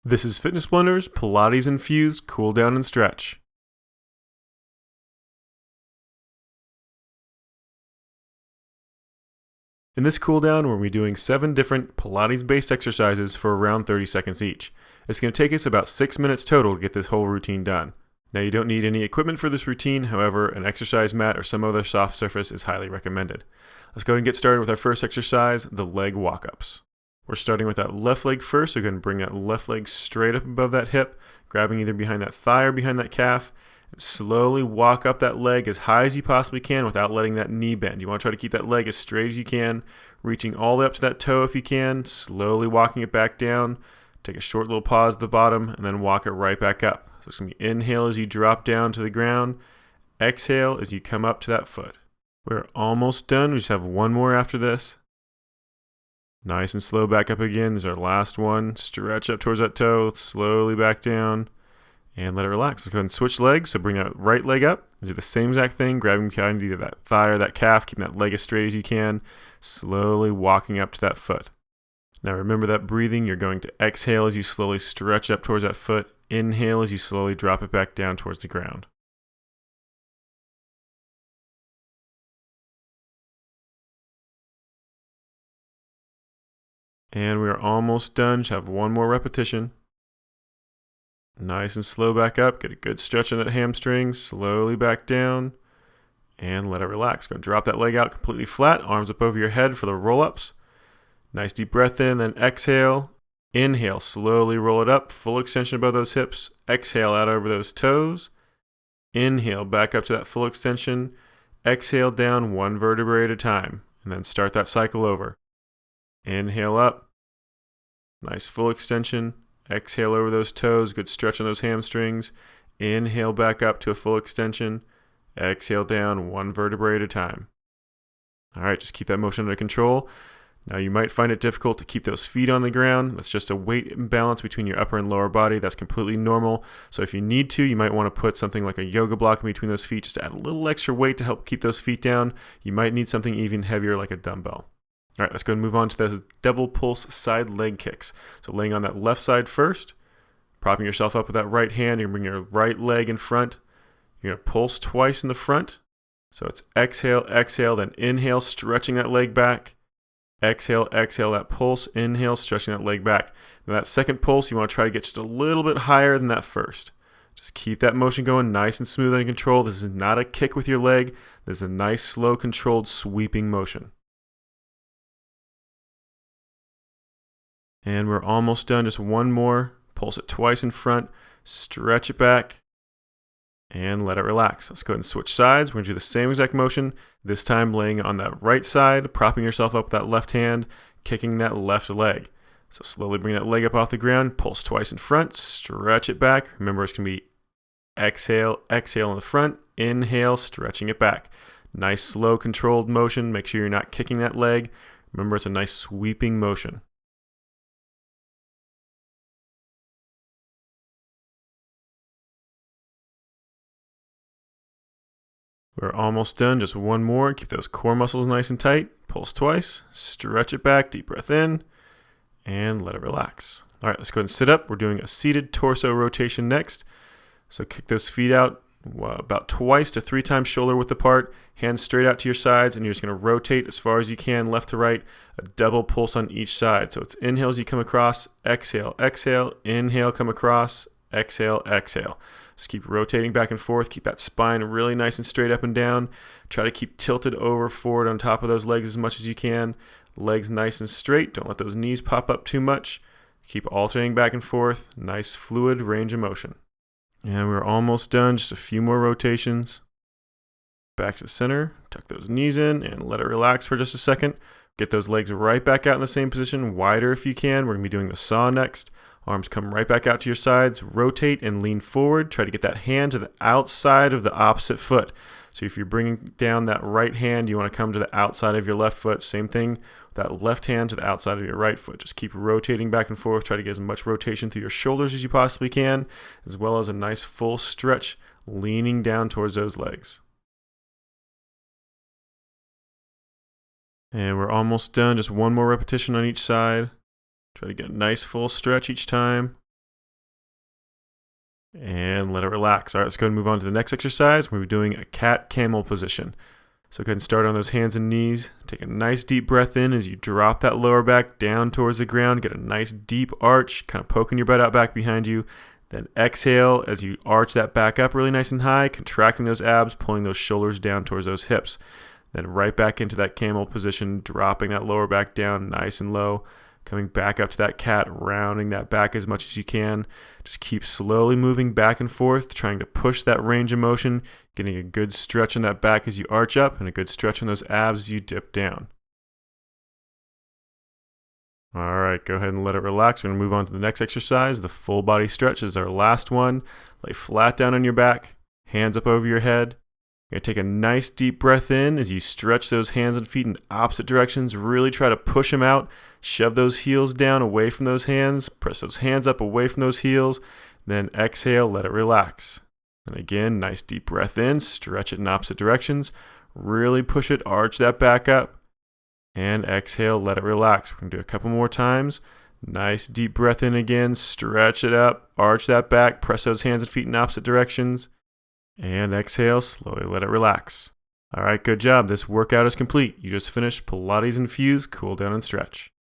This is Fitness Blunder's Pilates Infused Cool Down and Stretch. In this cool down, we're going to be doing 7 different Pilates-based exercises for around 30 seconds each. It's going to take us about 6 minutes total to get this whole routine done. Now, you don't need any equipment for this routine, however, an exercise mat or some other soft surface is highly recommended. Let's go ahead and get started with our first exercise, the leg walk-ups. We're starting with that left leg first, so go ahead and bring that left leg straight up above that hip, grabbing either behind that thigh or behind that calf, and slowly walk up that leg as high as you possibly can without letting that knee bend. You want to try to keep that leg as straight as you can, reaching all the way up to that toe if you can, slowly walking it back down. Take a short little pause at the bottom, and then walk it right back up. So it's going to be inhale as you drop down to the ground, exhale as you come up to that foot. We're almost done. We just have one more after this. Nice and slow back up again. This is our last one. Stretch up towards that toe, slowly back down, and let it relax. Let's go ahead and switch legs. So bring that right leg up. Do the same exact thing, grabbing behind either that thigh or that calf, keeping that leg as straight as you can, slowly walking up to that foot. Now remember that breathing. You're going to exhale as you slowly stretch up towards that foot. Inhale as you slowly drop it back down towards the ground. And we are almost done. Just have one more repetition. Nice and slow back up. Get a good stretch on that hamstring. Slowly back down. And let it relax. Go and drop that leg out completely flat. Arms up over your head for the roll-ups. Nice deep breath in, then exhale. Inhale, slowly roll it up. Full extension above those hips. Exhale out over those toes. Inhale, back up to that full extension. Exhale down one vertebrae at a time. And then start that cycle over. Inhale up. Nice full extension. Exhale over those toes. Good stretch on those hamstrings. Inhale back up to a full extension. Exhale down one vertebrae at a time. All right, just keep that motion under control. Now you might find it difficult to keep those feet on the ground. That's just a weight imbalance between your upper and lower body. That's completely normal. So if you need to, you might want to put something like a yoga block in between those feet just to add a little extra weight to help keep those feet down. You might need something even heavier like a dumbbell. All right, let's go and move on to the double pulse side leg kicks. So laying on that left side first, propping yourself up with that right hand. You're going to bring your right leg in front. You're going to pulse twice in the front. So it's exhale, exhale, then inhale, stretching that leg back. Exhale, exhale, that pulse. Inhale, stretching that leg back. Now that second pulse, you want to try to get just a little bit higher than that first. Just keep that motion going nice and smooth and controlled. This is not a kick with your leg. This is a nice, slow, controlled, sweeping motion. And we're almost done. Just one more. Pulse it twice in front. Stretch it back. And let it relax. Let's go ahead and switch sides. We're going to do the same exact motion. This time laying on that right side, propping yourself up with that left hand, kicking that left leg. So slowly bring that leg up off the ground. Pulse twice in front. Stretch it back. Remember, it's going to be exhale, exhale in the front. Inhale, stretching it back. Nice, slow, controlled motion. Make sure you're not kicking that leg. Remember, it's a nice sweeping motion. We're almost done. Just one more. Keep those core muscles nice and tight. Pulse twice. Stretch it back. Deep breath in. And let it relax. All right, let's go ahead and sit up. We're doing a seated torso rotation next. So kick those feet out about twice to 3 times shoulder width apart. Hands straight out to your sides. And you're just going to rotate as far as you can left to right. A double pulse on each side. So it's inhale as you come across. Exhale, exhale. Inhale, come across. Exhale, exhale. Just keep rotating back and forth. Keep that spine really nice and straight up and down. Try to keep tilted over forward on top of those legs as much as you can. Legs nice and straight. Don't let those knees pop up too much. Keep alternating back and forth. Nice fluid range of motion. And we're almost done. Just a few more rotations. Back to the center. Tuck those knees in and let it relax for just a second. Get those legs right back out in the same position, wider if you can. We're going to be doing the saw next. Arms come right back out to your sides. Rotate and lean forward. Try to get that hand to the outside of the opposite foot. So if you're bringing down that right hand, you want to come to the outside of your left foot. Same thing, that left hand to the outside of your right foot. Just keep rotating back and forth. Try to get as much rotation through your shoulders as you possibly can, as well as a nice full stretch, leaning down towards those legs. And we're almost done. Just one more repetition on each side. Try to get a nice full stretch each time. and let it relax. All right, let's go ahead and move on to the next exercise. We're doing a cat camel position. So go ahead and start on those hands and knees. Take a nice deep breath in as you drop that lower back down towards the ground. Get a nice deep arch, kind of poking your butt out back behind you. Then exhale as you arch that back up really nice and high, contracting those abs, pulling those shoulders down towards those hips. Then right back into that camel position, dropping that lower back down nice and low. Coming back up to that cat, rounding that back as much as you can. Just keep slowly moving back and forth, trying to push that range of motion, getting a good stretch in that back as you arch up and a good stretch in those abs as you dip down. All right, go ahead and let it relax. We're going to move on to the next exercise. The full body stretch is our last one. Lay flat down on your back, hands up over your head. You're going to take a nice deep breath in as you stretch those hands and feet in opposite directions. Really try to push them out. Shove those heels down away from those hands. Press those hands up away from those heels. Then exhale, let it relax. And again, nice deep breath in. Stretch it in opposite directions. Really push it, arch that back up. And exhale, let it relax. We're going to do a couple more times. Nice deep breath in again. Stretch it up, arch that back. Press those hands and feet in opposite directions. And exhale, slowly let it relax. All right, good job. This workout is complete. You just finished Pilates Infused Cool Down and Stretch.